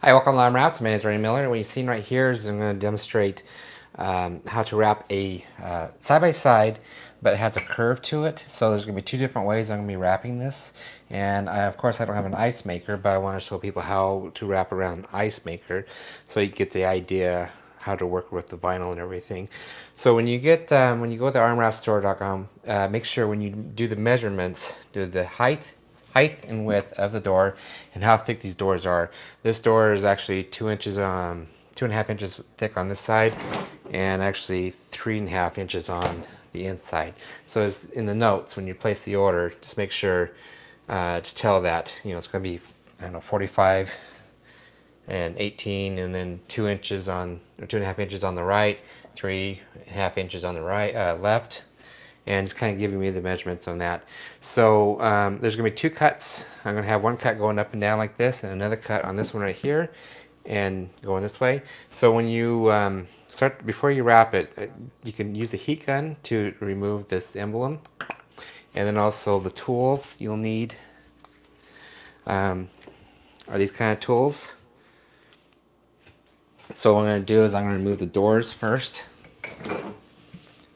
Hi, welcome to Lime Wraps. My name is Ray Miller. What you've seen right here is I'm going to demonstrate how to wrap a side-by-side, but it has a curve to it. So there's going to be two different ways I'm going to be wrapping this. And of course I don't have an ice maker, but I want to show people how to wrap around an ice maker so you get the idea how to work with the vinyl and everything. So when you get when you go to armwrapstore.com, make sure when you do the measurements, do the height and width of the door and how thick these doors are. This door is actually 2.5 inches thick on this side and actually 3.5 inches on the inside. So it's in the notes when you place the order, just make sure to tell that, you know, it's going to be, I don't know, 45 and 18 and then 2 inches on, or 2.5 inches on the right, 3.5 inches on the right, left, and just kind of giving me the measurements on that. So there's going to be two cuts. I'm going to have one cut going up and down like this and another cut on this one right here and going this way. So when you start, before you wrap it, you can use a heat gun to remove this emblem, and then also the tools you'll need are these kind of tools. So what I'm going to do is I'm going to remove the doors first,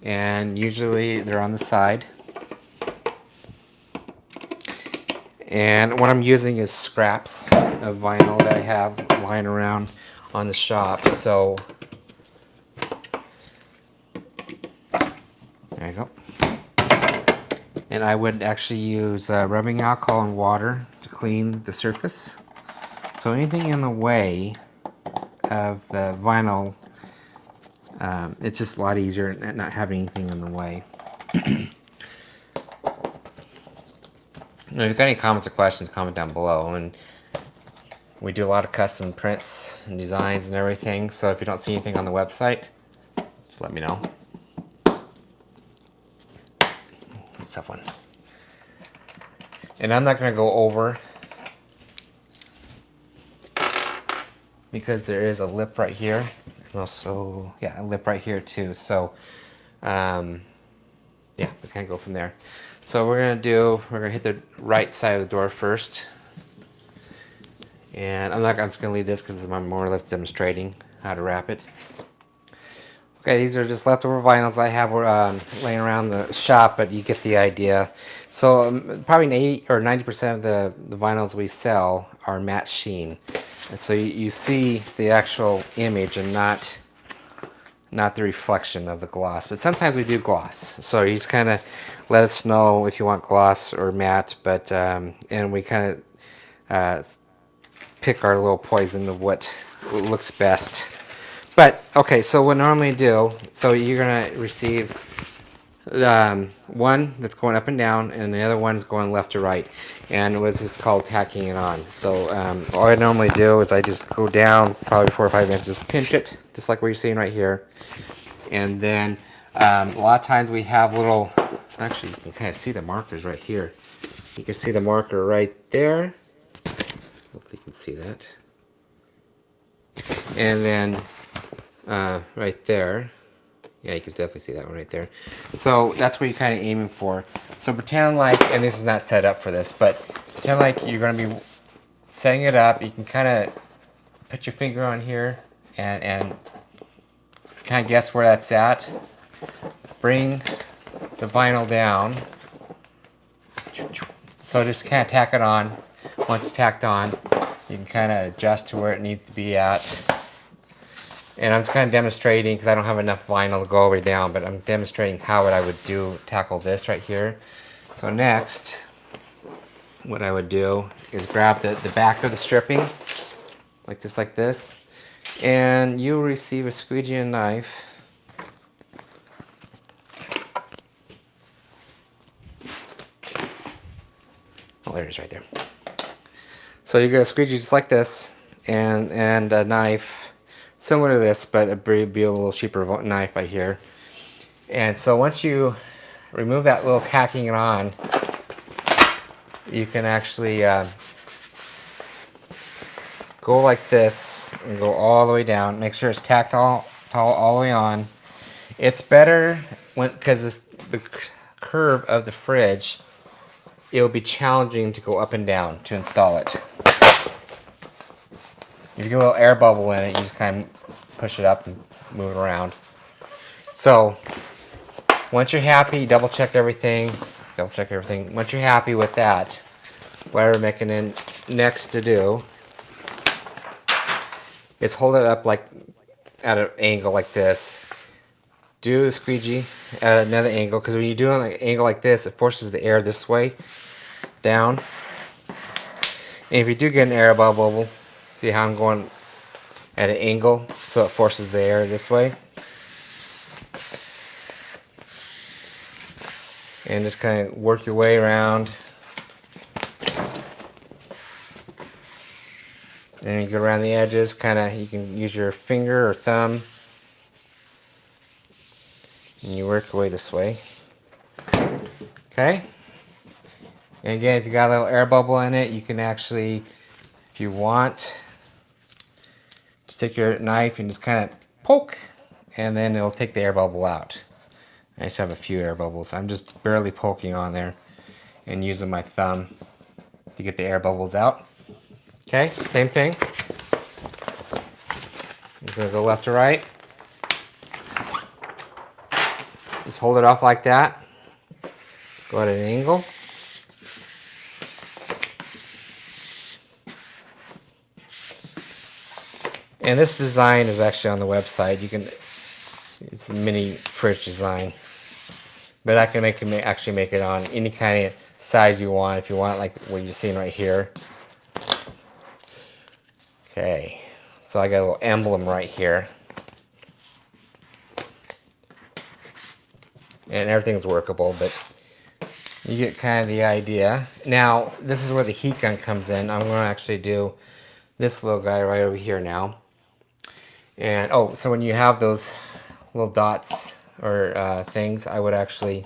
and usually they're on the side. And what I'm using is scraps of vinyl that I have lying around on the shop. So there you go. And I would actually use rubbing alcohol and water to clean the surface. So anything in the way of the vinyl, it's just a lot easier not having anything in the way. If you've got any comments or questions, comment down below. And we do a lot of custom prints and designs and everything, so if you don't see anything on the website, just let me know. It's a tough one. And I'm not going to go over because there is a lip right here, and also, yeah, a lip right here too. So, yeah, we can't go from there. So we're going to hit the right side of the door first. And I'm just going to leave this because I'm more or less demonstrating how to wrap it. Okay, these are just leftover vinyls I have laying around the shop, but you get the idea. So probably 80 or 90% of the vinyls we sell are matte sheen. And so you see the actual image and not the reflection of the gloss. But sometimes we do gloss. So you just kind of let us know if you want gloss or matte, but and we kind of pick our little poison of what looks best. But okay, so what I normally do, so you're gonna receive one that's going up and down, and the other one is going left to right, and what's this called tacking it on. So all I normally do is I just go down probably 4 or 5 inches, pinch it, just like what you're seeing right here, and then a lot of times we have little. Actually, you can kind of see the markers right here. You can see the marker right there. Hopefully you can see that. And then right there. Yeah, you can definitely see that one right there. So that's what you're kind of aiming for. So pretend like, and this is not set up for this, but pretend like you're going to be setting it up. You can kind of put your finger on here and kind of guess where that's at. Bring the vinyl down. So just kind of tack it on. Once it's tacked on, you can kind of adjust to where it needs to be at. And I'm just kind of demonstrating because I don't have enough vinyl to go all the way down, but I'm demonstrating how I would tackle this right here. So next, what I would do is grab the back of the stripping, like this, and you'll receive a squeegee and knife. Oh, there it is right there. So you're going to squeegee just like this, and a knife similar to this, but it'd be a little cheaper knife right here. And so once you remove that little tacking it on, you can actually go like this and go all the way down. Make sure it's tacked all the way on. It's better because the curve of the fridge, it'll be challenging to go up and down to install it. If you get a little air bubble in it, you just kind of push it up and move it around. So once you're happy, double check everything. Once you're happy with that, what we're making in next to do is hold it up like at an angle like this. Do the squeegee at another angle, because when you do it at an angle like this, it forces the air this way down. And if you do get an air bubble, see how I'm going at an angle, so it forces the air this way. And just kind of work your way around. And you go around the edges, you can use your finger or thumb. And you work your way this way. Okay? And again, if you got a little air bubble in it, you can actually, if you want, just take your knife and just kind of poke, and then it'll take the air bubble out. I just have a few air bubbles. I'm just barely poking on there and using my thumb to get the air bubbles out. Okay, same thing. I'm just gonna go left to right. Just hold it off like that. Go at an angle. And this design is actually on the website. It's a mini fridge design. But I can actually make it on any kind of size you want. If you want, like what you're seeing right here. Okay, so I got a little emblem right here. And everything's workable, but you get kind of the idea. Now, this is where the heat gun comes in. I'm going to actually do this little guy right over here now. And, oh, so when you have those little dots or things, I would actually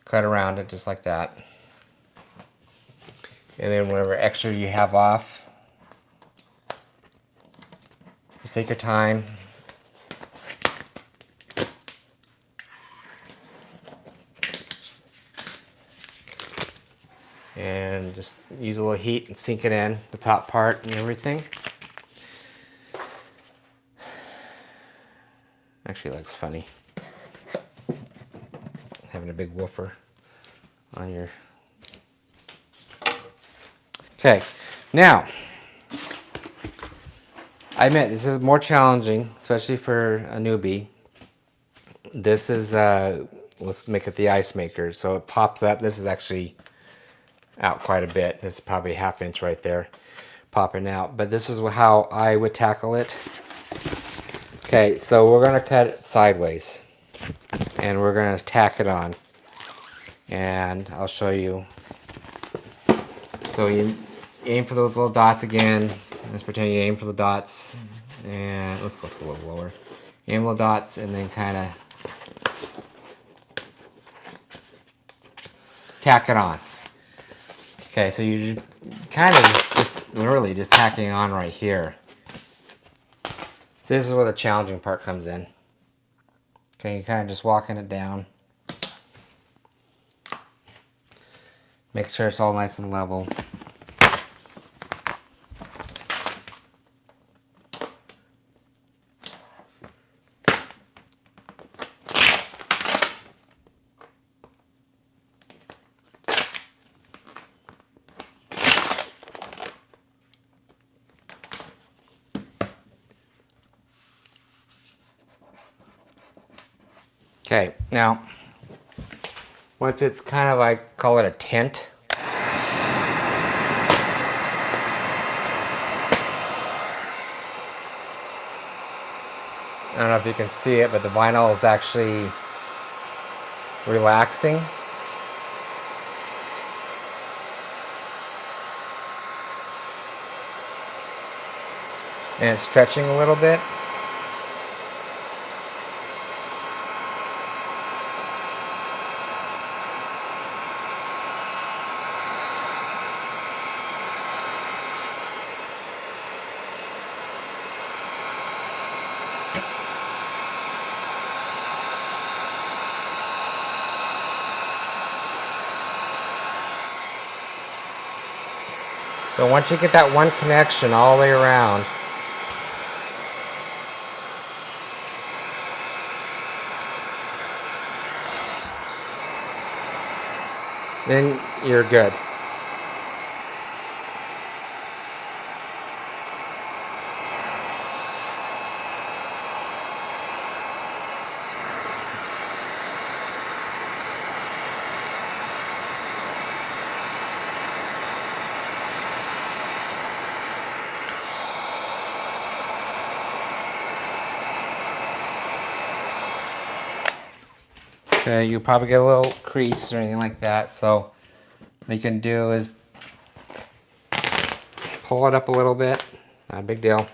cut around it just like that. And then whatever extra you have off, just take your time. And just use a little heat and sink it in, the top part and everything. Actually, looks funny. Having a big woofer on your... Okay, now, I admit this is more challenging, especially for a newbie. This is, let's make it the ice maker. So it pops up. This is actually out quite a bit. This is probably a ½ inch right there popping out. But this is how I would tackle it. Okay, so we're going to cut it sideways. And we're going to tack it on. And I'll show you. So you aim for those little dots again. Let's pretend you aim for the dots. And let's go a little lower. Aim little dots and then kind of tack it on. Okay, so you kind of just literally just tacking on right here. So this is where the challenging part comes in. Okay, you're kind of just walking it down. Make sure it's all nice and level. Okay, now, once it's kind of, I call it a tent. I don't know if you can see it, but the vinyl is actually relaxing. And it's stretching a little bit. So once you get that one connection all the way around, then you're good. Okay, you probably get a little crease or anything like that, so what you can do is pull it up a little bit, not a big deal.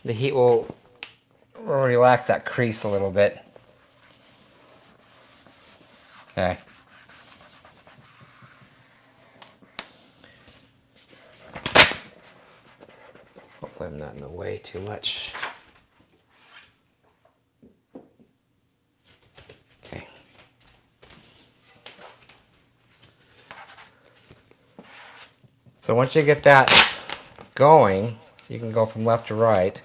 The heat will relax that crease a little bit. Okay. Hopefully I'm not in the way too much. Okay. So once you get that going, you can go from left to right.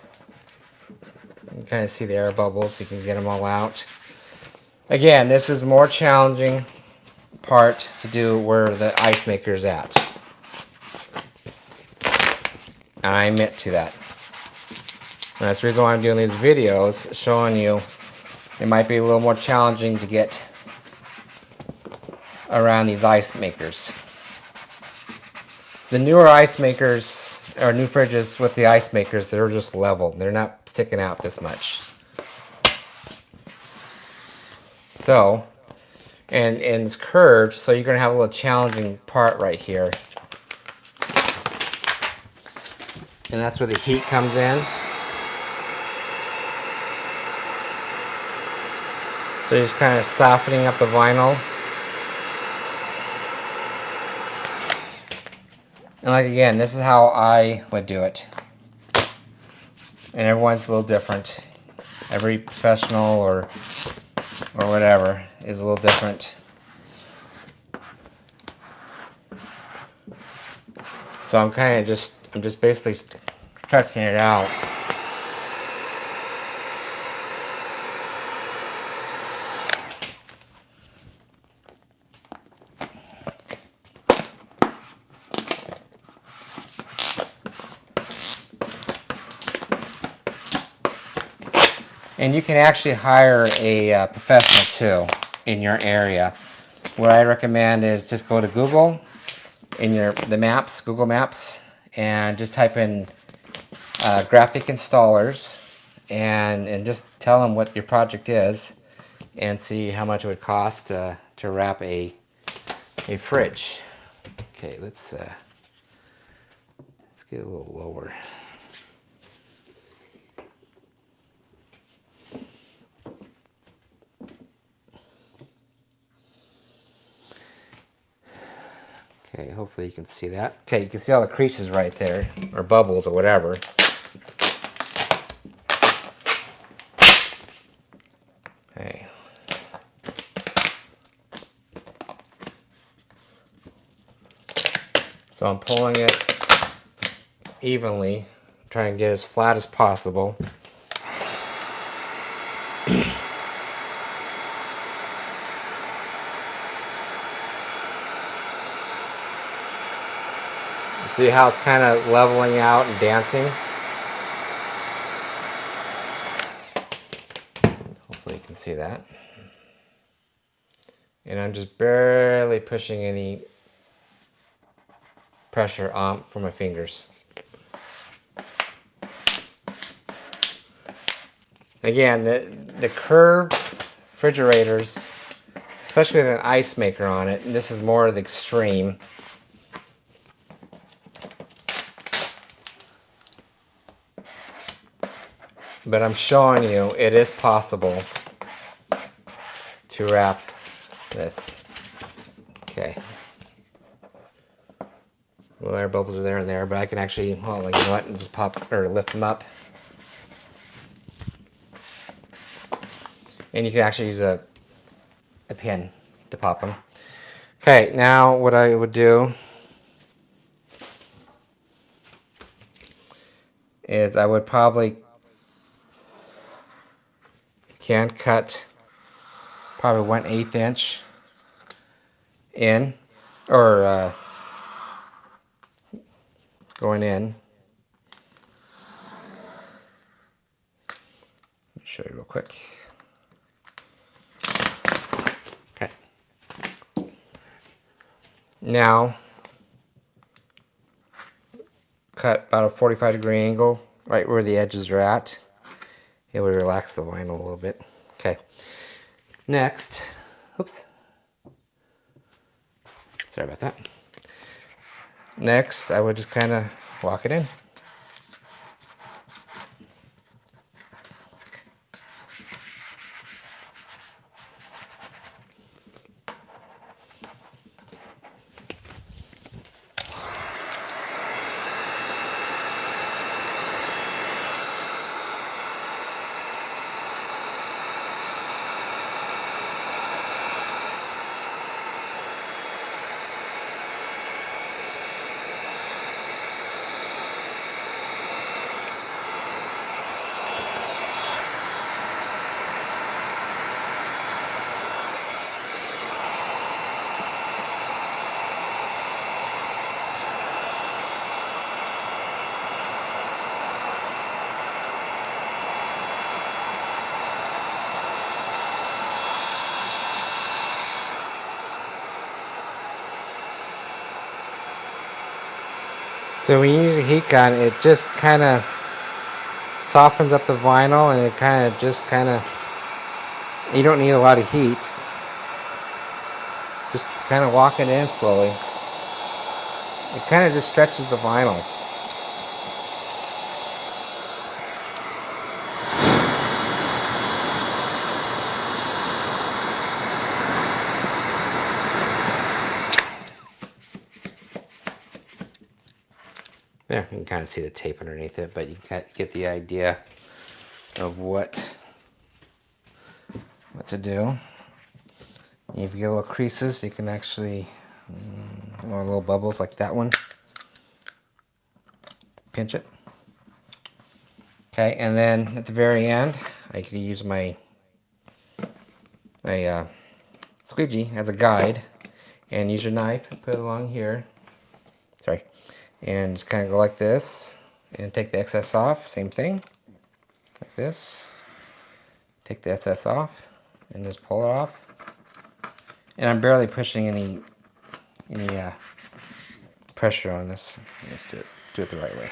You can kind of see the air bubbles. You can get them all out. Again, this is more challenging part to do where the ice maker is at. And I admit to that. And that's the reason why I'm doing these videos, showing you it might be a little more challenging to get around these ice makers. The newer ice makers, or new fridges with the ice makers, they're just level. They're not sticking out this much. So, and it's curved, so you're going to have a little challenging part right here. And that's where the heat comes in. So you're just kind of softening up the vinyl. And like again, this is how I would do it. And everyone's a little different. Every professional or whatever is a little different. So I'm just basically stretching it out. And you can actually hire a professional too in your area. What I recommend is just go to Google in the maps, Google Maps, and just type in graphic installers and just tell them what your project is and see how much it would cost to wrap a fridge. Okay, let's get a little lower. Okay, hopefully you can see that. Okay, you can see all the creases right there, or bubbles or whatever. Okay. So I'm pulling it evenly, trying to get as flat as possible. See how it's kind of leveling out and dancing? Hopefully you can see that. And I'm just barely pushing any pressure on from my fingers. Again, the curved refrigerators, especially with an ice maker on it, and this is more of the extreme. But I'm showing you it is possible to wrap this. Okay. Well, air bubbles are there and there, but I can actually, well, like, you know what, and just pop or lift them up. And you can actually use a pin to pop them. Okay, now what I would do is I would probably can cut probably 1/8 inch in, or going in. Let me show you real quick. Okay. Now, cut about a 45-degree angle right where the edges are at. It would relax the vinyl a little bit. Okay. Next, oops. Sorry about that. Next, I would just kind of walk it in. So when you use a heat gun, it just kind of softens up the vinyl, and it kind of, you don't need a lot of heat. Just kind of walk it in slowly. It kind of just stretches the vinyl. There, you can kind of see the tape underneath it, but you can get the idea of what to do. If you get little creases, you can actually, or little bubbles like that one, pinch it. Okay, and then at the very end, I can use my squeegee as a guide, and use your knife, put it along here. Sorry. And just kind of go like this, and take the excess off. Same thing, like this. Take the excess off, and just pull it off. And I'm barely pushing any pressure on this. Let's do it the right way.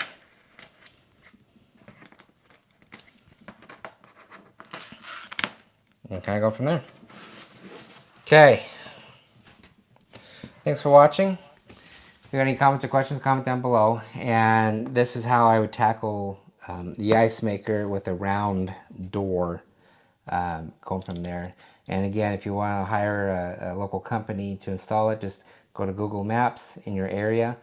And kind of go from there. Okay. Thanks for watching. If you have any comments or questions, comment down below. And this is how I would tackle the ice maker with a round door, going from there. And again, if you want to hire a local company to install it, just go to Google Maps in your area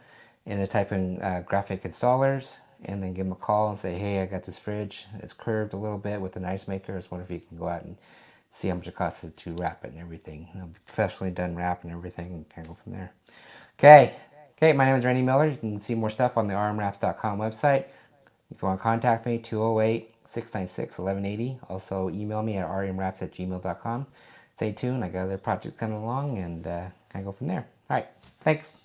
and type in graphic installers, and then give them a call and say, hey, I got this fridge. It's curved a little bit with an ice maker. I was wondering if you can go out and see how much it costs to wrap it and everything. It'll be professionally done wrap and everything, and kind of go from there. Okay. Okay, my name is Randy Miller. You can see more stuff on the rmwraps.com website. If you want to contact me, 208-696-1180. Also, email me at rmwraps@gmail.com. Stay tuned. I got other projects coming along, and kind of go from there. All right. Thanks.